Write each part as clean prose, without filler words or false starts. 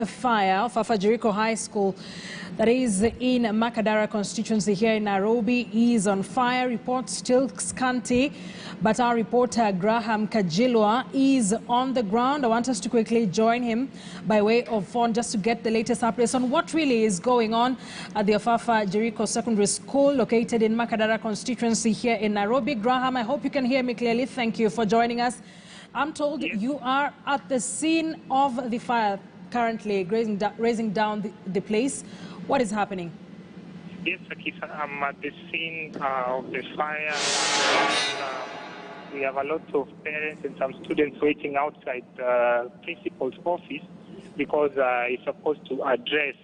The fire of Ofafa Jericho High School that is in Makadara constituency here in Nairobi is on fire. Reports still scanty, but our reporter Graham Kajilwa is on the ground. I want us to quickly join him by way of phone just to get the latest updates on what really is going on at the Ofafa Jericho Secondary School located in Makadara constituency here in Nairobi. Graham, I hope you can hear me clearly. Thank you for joining us. I'm told you are at the scene of the fire currently raising down the place. What is happening? Yes, Akisa, I'm at the scene of the fire. We have a lot of parents and some students waiting outside the principal's office because it's supposed to address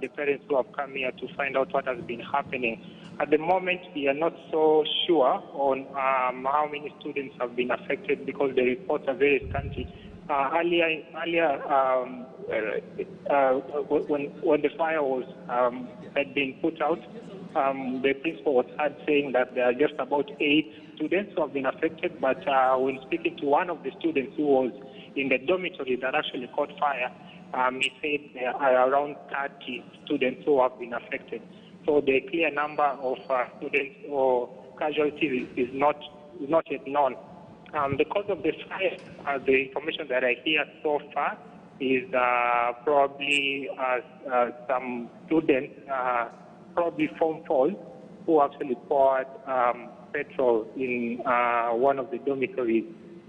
the parents who have come here to find out what has been happening. At the moment, we are not so sure on how many students have been affected because the reports are very scanty. Earlier, when the fire was had been put out, the principal was heard saying that there are just about 8 students who have been affected. But when speaking to one of the students who was in the dormitory that actually caught fire, he said there are around 30 students who have been affected. So the clear number of students or casualties is not yet known. The cause of the fire, the information that I hear so far, is probably some students, probably Form 4, who actually poured petrol in one of the dormitories.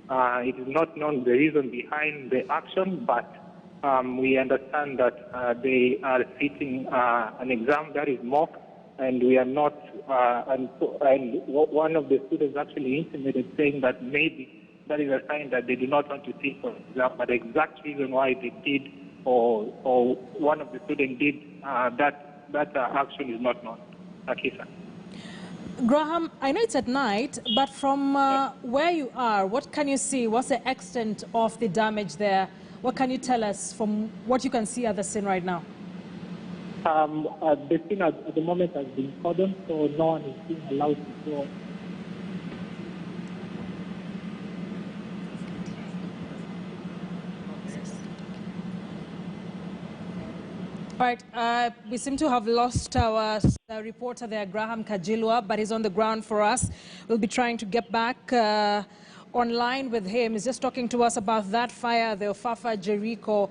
It is not known the reason behind the action, but we understand that they are sitting an exam that is mock, and we are not, and one of the students actually intimated saying that maybe that is a sign that they do not want to sit for exam, but the exact reason why they did, or one of the students did that action is not known. Akisa. Graham, I know it's at night, but from where you are, what can you see? What's the extent of the damage there? What can you tell us from what you can see at the scene right now? The scene at the moment has been cordoned, so no one is being allowed to go. All right, we seem to have lost our reporter there, Graham Kajilwa, but he's on the ground for us. We'll be trying to get back online with him. He's just talking to us about that fire at the Ofafa Jericho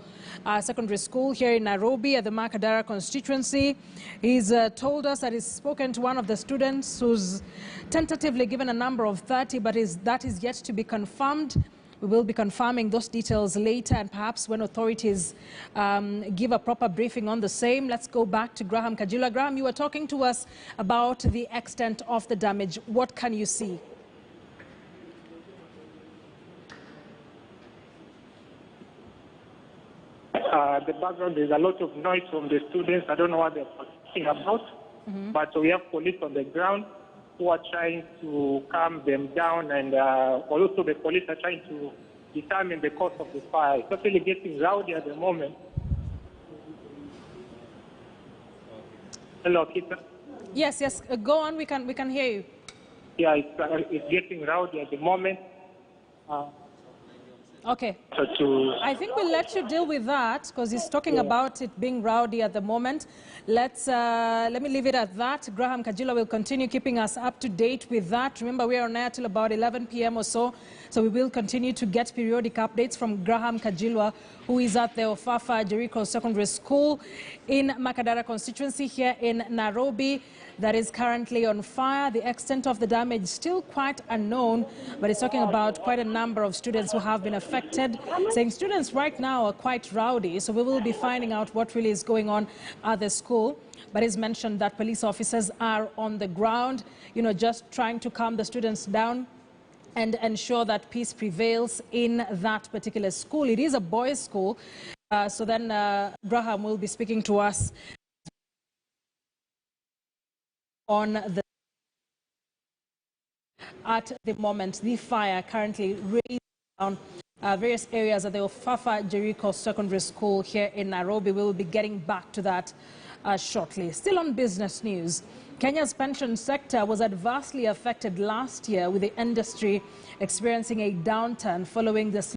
Secondary School here in Nairobi at the Makadara constituency. He's told us that he's spoken to one of the students who's tentatively given a number of 30, but that is yet to be confirmed. We will be confirming those details later, and perhaps when authorities give a proper briefing on the same. Let's go back to Graham Kajilwa. Graham, you were talking to us about the extent of the damage. What can you see? The background, there's a lot of noise from the students. I don't know what they're talking about, but we have police on the ground who are trying to calm them down, and also the police are trying to determine the cause of the fire. It's actually getting rowdy at the moment. Hello, Kita. Yes, go on. We can hear you. Yeah, it's getting rowdy at the moment. Okay. So I think we'll let you deal with that because he's talking about it being rowdy at the moment. Let me leave it at that. Graham Kajilwa will continue keeping us up to date with that. Remember, we are on air till about 11 p.m. or so we will continue to get periodic updates from Graham Kajilwa, who is at the Ofafa Jericho Secondary School in Makadara constituency here in Nairobi that is currently on fire. The extent of the damage still quite unknown, but he's talking about quite a number of students who have been affected, saying students right now are quite rowdy, so we will be finding out what really is going on at the school. But he's mentioned that police officers are on the ground, just trying to calm the students down and ensure that peace prevails in that particular school. It is a boys' school, so then Graham will be speaking to us on at the moment. The fire currently raised down various areas at the Ofafa Jericho Secondary School here in Nairobi. We will be getting back to that shortly. Still on business news, Kenya's pension sector was adversely affected last year, with the industry experiencing a downturn following the